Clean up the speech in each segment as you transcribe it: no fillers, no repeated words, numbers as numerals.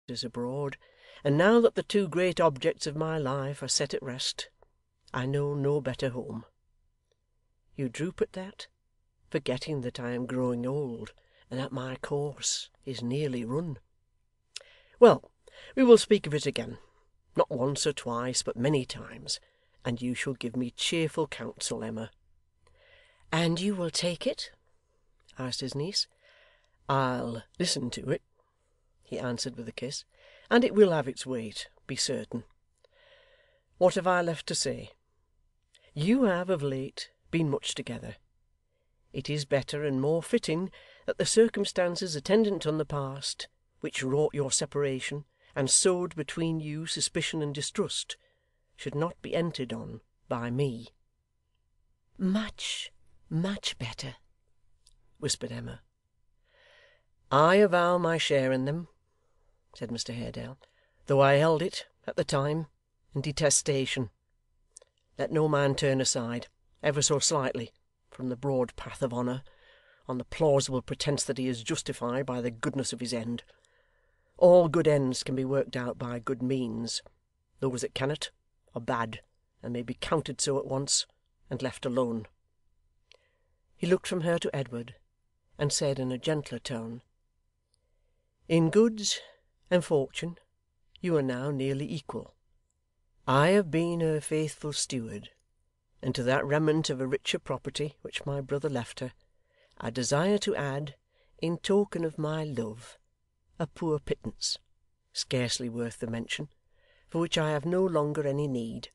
is abroad, and now that the two great objects of my life are set at rest, I know no better home. You droop at that, forgetting that I am growing old, and that my course is nearly run. Well, we will speak of it again, not once or twice, but many times, and you shall give me cheerful counsel, Emma.' 'And you will take it?' asked his niece. 'I'll listen to it,' he answered with a kiss, 'and it will have its weight, be certain. What have I left to say? You have of late been much together. It is better and more fitting that the circumstances attendant on the past, which wrought your separation, and sowed between you suspicion and distrust, should not be entered on by me.' 'Much, much better,' whispered Emma. 'I avow my share in them,' said Mr Haredale, 'though I held it, at the time, in detestation. Let no man turn aside, ever so slightly, from the broad path of honour, on the plausible pretence that he is justified by the goodness of his end. All good ends can be worked out by good means. Those that cannot, are bad, and may be counted so at once, and left alone.' He looked from her to Edward, and said in a gentler tone, 'In goods and fortune you are now nearly equal. I have been her faithful steward, and to that remnant of a richer property which my brother left her, I desire to add, in token of my love, a poor pittance, scarcely worth the mention, for which I have no longer any need.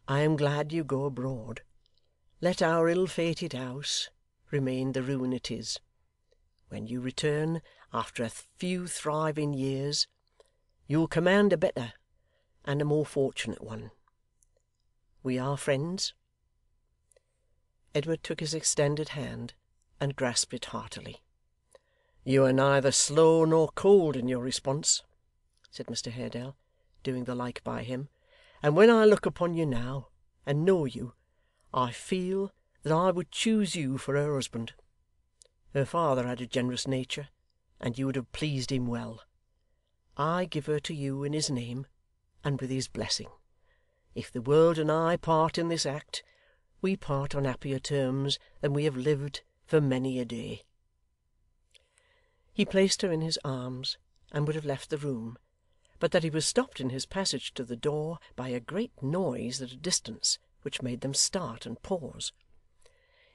I am glad you go abroad. Let our ill-fated house remain the ruin it is. When you return, after a few thriving years, you will command a better and a more fortunate one. We are friends?' Edward took his extended hand, and grasped it heartily. 'You are neither slow nor cold in your response,' said Mr Haredale, doing the like by him, 'and when I look upon you now, and know you, I feel that I would choose you for her husband. Her father had a generous nature, and you would have pleased him well. I give her to you in his name, and with his blessing. If the world and I part in this act, we part on happier terms than we have lived for many a day.' He placed her in his arms, and would have left the room, but that he was stopped in his passage to the door by a great noise at a distance, which made them start and pause.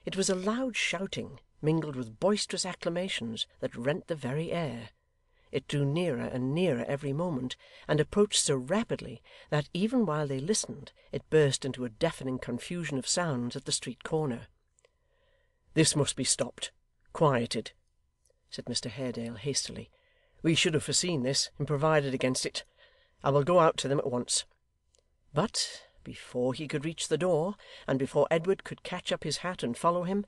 It was a loud shouting, mingled with boisterous acclamations, that rent the very air. It drew nearer and nearer every moment, and approached so rapidly that, even while they listened, it burst into a deafening confusion of sounds at the street corner. 'This must be stopped, quieted,' said Mr Haredale hastily. 'We should have foreseen this, and provided against it. I will go out to them at once.' But, before he could reach the door, and before Edward could catch up his hat and follow him,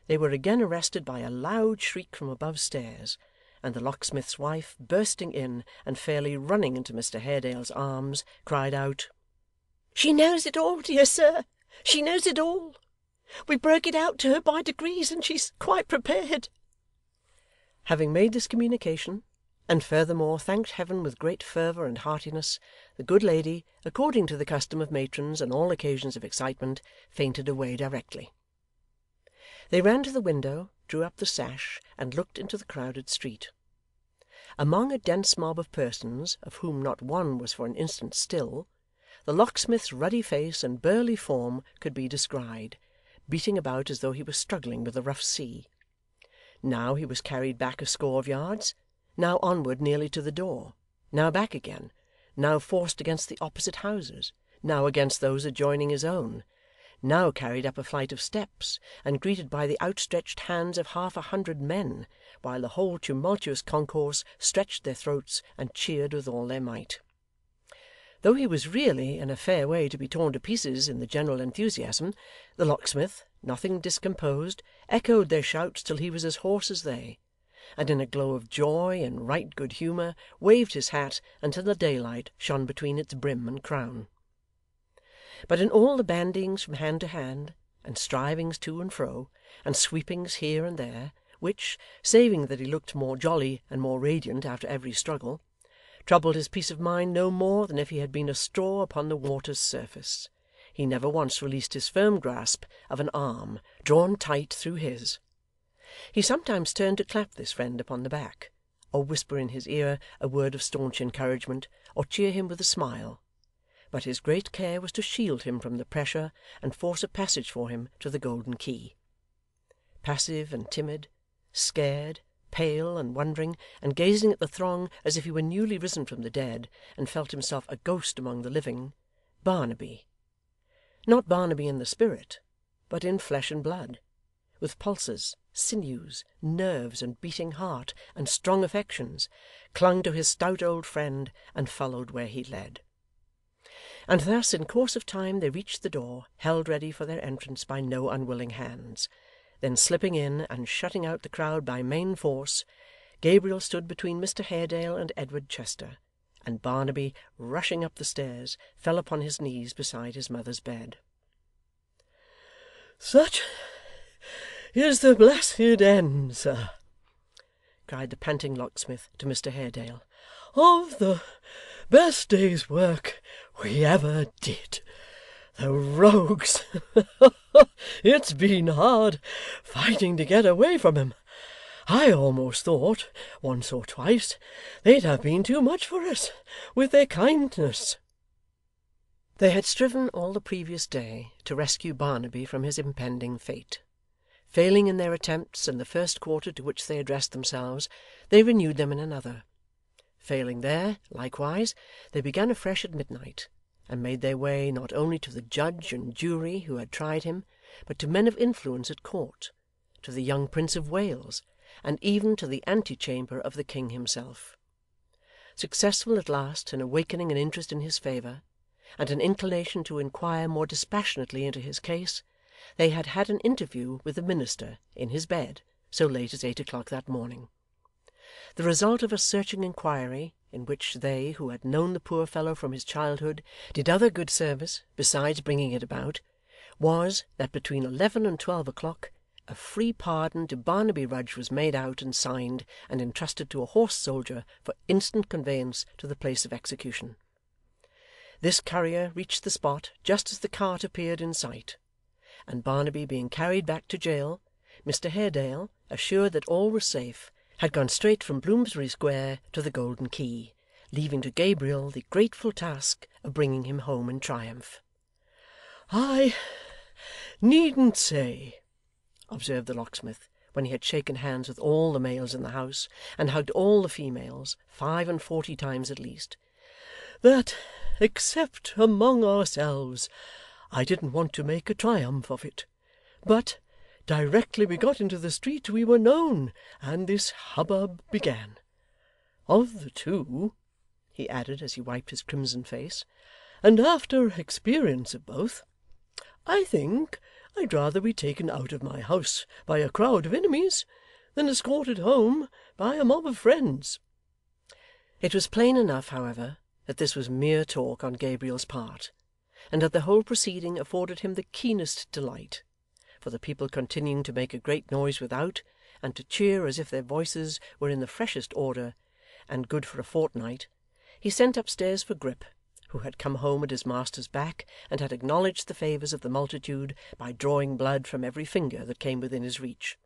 they were again arrested by a loud shriek from above stairs, and the locksmith's wife, bursting in, and fairly running into Mr Haredale's arms, cried out, 'She knows it all, dear sir, she knows it all. We broke it out to her by degrees, and she's quite prepared.' Having made this communication, and furthermore thanked Heaven with great fervour and heartiness, the good lady, according to the custom of matrons on all occasions of excitement, fainted away directly. They ran to the window, drew up the sash, and looked into the crowded street. Among a dense mob of persons, of whom not one was for an instant still, the locksmith's ruddy face and burly form could be descried, beating about as though he was struggling with a rough sea. Now he was carried back a score of yards, now onward nearly to the door, now back again, now forced against the opposite houses, now against those adjoining his own, now carried up a flight of steps, and greeted by the outstretched hands of 100 men, while the whole tumultuous concourse stretched their throats and cheered with all their might. Though he was really in a fair way to be torn to pieces in the general enthusiasm, the locksmith, nothing discomposed, echoed their shouts till he was as hoarse as they, and in a glow of joy and right good humour, waved his hat until the daylight shone between its brim and crown. But in all the bandyings from hand to hand, and strivings to and fro, and sweepings here and there, which, saving that he looked more jolly and more radiant after every struggle, troubled his peace of mind no more than if he had been a straw upon the water's surface. He never once released his firm grasp of an arm drawn tight through his. He sometimes turned to clap this friend upon the back, or whisper in his ear a word of staunch encouragement, or cheer him with a smile, but his great care was to shield him from the pressure, and force a passage for him to the Golden Key. Passive and timid, scared, pale, and wondering, and gazing at the throng as if he were newly risen from the dead, and felt himself a ghost among the living, Barnaby. Not Barnaby in the spirit, but in flesh and blood, with pulses, sinews, nerves, and beating heart, and strong affections, clung to his stout old friend, and followed where he led. And thus, in course of time, they reached the door, held ready for their entrance by no unwilling hands. Then slipping in, and shutting out the crowd by main force, Gabriel stood between Mr Haredale and Edward Chester, and Barnaby, rushing up the stairs, fell upon his knees beside his mother's bed. 'Such is the blessed end, sir,' cried the panting locksmith to Mr Haredale, 'of the best day's work we ever did. The rogues! It's been hard fighting to get away from 'em. I almost thought, once or twice, they'd have been too much for us, with their kindness.' They had striven all the previous day to rescue Barnaby from his impending fate. Failing in their attempts in the first quarter to which they addressed themselves, they renewed them in another. Failing there, likewise, they began afresh at midnight, and made their way not only to the judge and jury who had tried him, but to men of influence at court, to the young Prince of Wales, and even to the antechamber of the king himself. Successful at last in awakening an interest in his favour, and an inclination to inquire more dispassionately into his case, they had had an interview with the minister, in his bed, so late as 8 o'clock that morning. The result of a searching inquiry, in which they who had known the poor fellow from his childhood did other good service besides bringing it about, was, that between 11 and 12 o'clock, a free pardon to Barnaby Rudge was made out and signed, and entrusted to a horse soldier for instant conveyance to the place of execution. This courier reached the spot just as the cart appeared in sight, and Barnaby being carried back to jail, Mr Haredale, assured that all was safe, had gone straight from Bloomsbury Square to the Golden Key, leaving to Gabriel the grateful task of bringing him home in triumph. 'I needn't say,' observed the locksmith, when he had shaken hands with all the males in the house, and hugged all the females 45 times at least, 'that, except among ourselves, I didn't want to make a triumph of it. But directly we got into the street we were known, and this hubbub began. Of the two,' he added, as he wiped his crimson face, 'and after experience of both, I think I'd rather be taken out of my house by a crowd of enemies, than escorted home by a mob of friends.' It was plain enough, however, that this was mere talk on Gabriel's part, and that the whole proceeding afforded him the keenest delight; for the people continuing to make a great noise without, and to cheer as if their voices were in the freshest order, and good for a fortnight, he sent upstairs for Grip, who had come home at his master's back, and had acknowledged the favours of the multitude by drawing blood from every finger that came within his reach;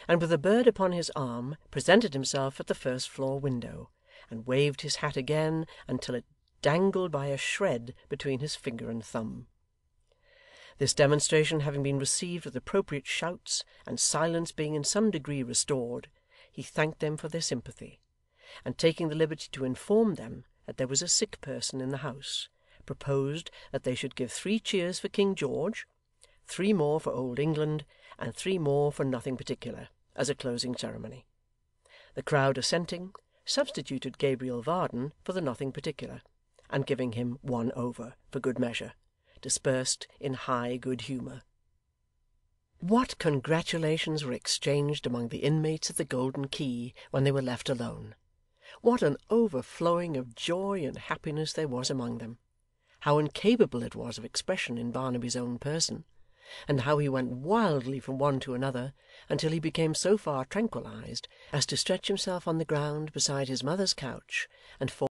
and with a bird upon his arm presented himself at the first floor window, and waved his hat again until it dangled by a shred between his finger and thumb. This demonstration having been received with appropriate shouts, and silence being in some degree restored, he thanked them for their sympathy, and taking the liberty to inform them that there was a sick person in the house, proposed that they should give 3 cheers for King George, 3 more for Old England, and 3 more for Nothing Particular, as a closing ceremony. The crowd assenting, substituted Gabriel Varden for the Nothing Particular, and giving him 1 over, for good measure, dispersed in high good humour. What congratulations were exchanged among the inmates of the Golden Key when they were left alone! What an overflowing of joy and happiness there was among them! How incapable it was of expression in Barnaby's own person! and how he went wildly from one to another, until he became so far tranquillized as to stretch himself on the ground beside his mother's couch, and fall